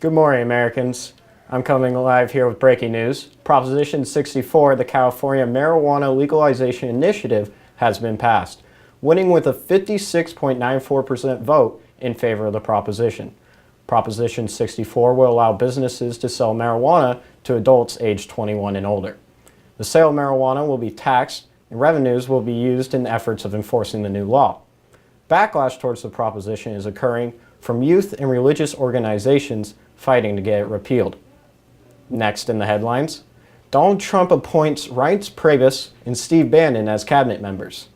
Good morning, Americans. I'm coming live here with breaking news. Proposition 64, the California Marijuana Legalization Initiative, has been passed, winning with a 56.94% vote in favor of the proposition. Proposition 64 will allow businesses to sell marijuana to adults aged 21 and older. The sale of marijuana will be taxed, and revenues will be used in efforts of enforcing the new law. Backlash towards the proposition is occurring from youth and religious organizations fighting to get it repealed. Next in the headlines, Donald Trump appoints Reince Priebus and Steve Bannon as cabinet members.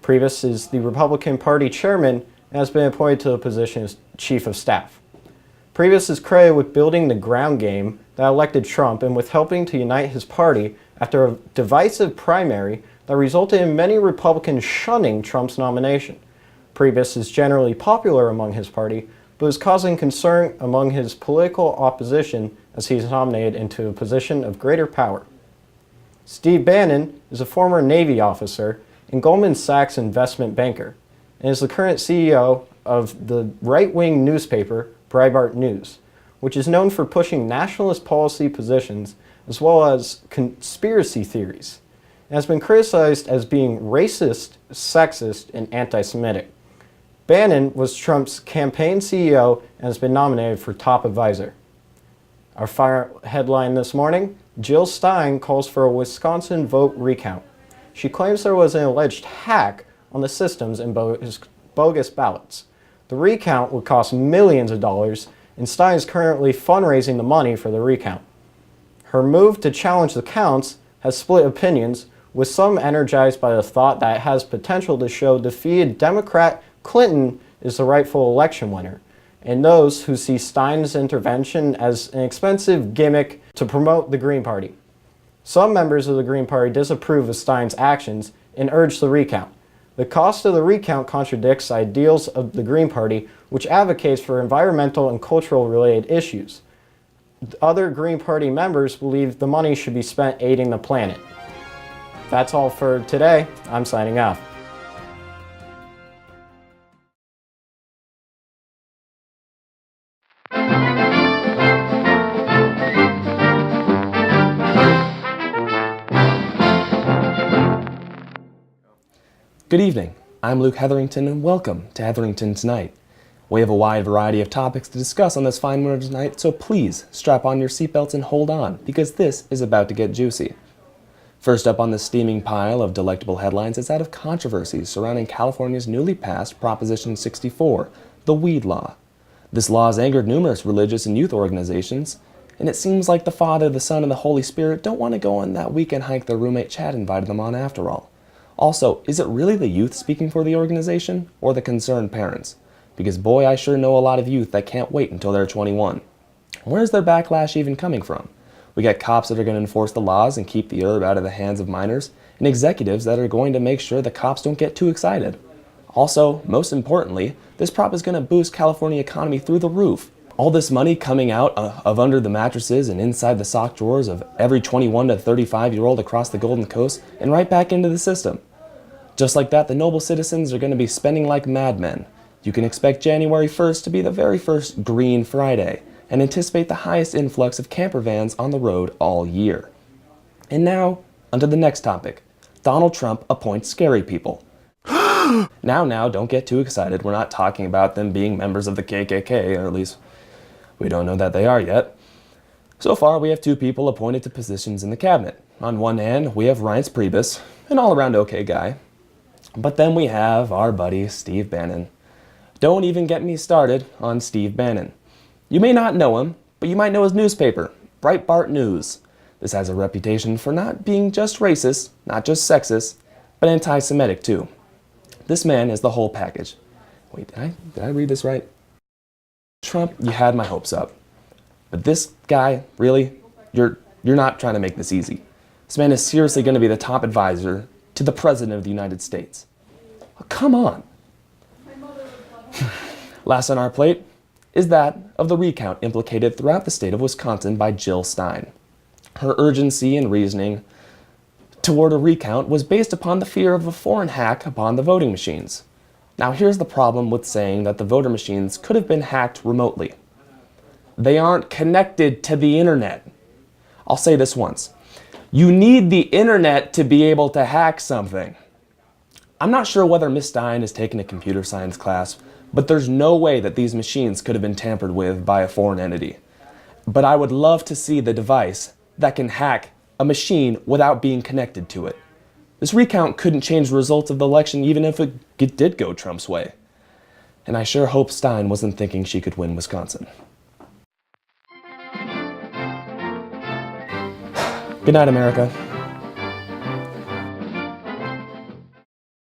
Priebus is the Republican Party chairman and has been appointed to the position as chief of staff. Priebus is credited with building the ground game that elected Trump and with helping to unite his party after a divisive primary that resulted in many Republicans shunning Trump's nomination. Priebus is generally popular among his party, but is causing concern among his political opposition as he is nominated into a position of greater power. Steve Bannon is a former Navy officer and Goldman Sachs investment banker, and is the current CEO of the right-wing newspaper Breitbart News, which is known for pushing nationalist policy positions as well as conspiracy theories, and has been criticized as being racist, sexist, and anti-Semitic. Bannon was Trump's campaign CEO and has been nominated for top advisor. Our final headline this morning, Jill Stein calls for a Wisconsin vote recount. She claims there was an alleged hack on the systems and bogus ballots. The recount would cost millions of dollars, and Stein is currently fundraising the money for the recount. Her move to challenge the counts has split opinions, with some energized by the thought that it has potential to show defeated Democrat Clinton is the rightful election winner, and those who see Stein's intervention as an expensive gimmick to promote the Green Party. Some members of the Green Party disapprove of Stein's actions and urge the recount. The cost of the recount contradicts ideals of the Green Party, which advocates for environmental and cultural related issues. Other Green Party members believe the money should be spent aiding the planet. That's all for today. I'm signing off. Good evening, I'm Luke Hetherington and welcome to Hetherington Tonight. We have a wide variety of topics to discuss on this fine winter tonight, so please strap on your seatbelts and hold on, because this is about to get juicy. First up on the steaming pile of delectable headlines is that of controversies surrounding California's newly passed Proposition 64, the weed law. This law has angered numerous religious and youth organizations, and it seems like the Father, the Son, and the Holy Spirit don't want to go on that weekend hike their roommate Chad invited them on after all. Also, is it really the youth speaking for the organization, or the concerned parents? Because boy, I sure know a lot of youth that can't wait until they're 21. Where's their backlash even coming from? We got cops that are going to enforce the laws and keep the herb out of the hands of minors, and executives that are going to make sure the cops don't get too excited. Also, most importantly, this prop is going to boost California economy through the roof. All this money coming out of under the mattresses and inside the sock drawers of every 21 to 35-year-old across the Golden Coast and right back into the system. Just like that, the noble citizens are going to be spending like madmen. You can expect January 1st to be the very first Green Friday, and anticipate the highest influx of camper vans on the road all year. And now, onto the next topic. Donald Trump appoints scary people. Now, don't get too excited. We're not talking about them being members of the KKK, or at least we don't know that they are yet. So far, we have two people appointed to positions in the cabinet. On one hand, we have Reince Priebus, an all-around okay guy. But then we have our buddy Steve Bannon. Don't even get me started on Steve Bannon. You may not know him, but you might know his newspaper, Breitbart News. This has a reputation for not being just racist, not just sexist, but anti-Semitic too. This man is the whole package. Wait, did I read this right? Trump, you had my hopes up. But this guy, really, you're not trying to make this easy. This man is seriously going to be the top advisor to the President of the United States. Oh, come on. Last on our plate is that of the recount implicated throughout the state of Wisconsin by Jill Stein. Her urgency and reasoning toward a recount was based upon the fear of a foreign hack upon the voting machines. Now here's the problem with saying that the voter machines could have been hacked remotely. They aren't connected to the internet. I'll say this once. You need the internet to be able to hack something. I'm not sure whether Miss Stein has taken a computer science class, but there's no way that these machines could have been tampered with by a foreign entity. But I would love to see the device that can hack a machine without being connected to it. This recount couldn't change the results of the election even if it did go Trump's way. And I sure hope Stein wasn't thinking she could win Wisconsin. Good night, America.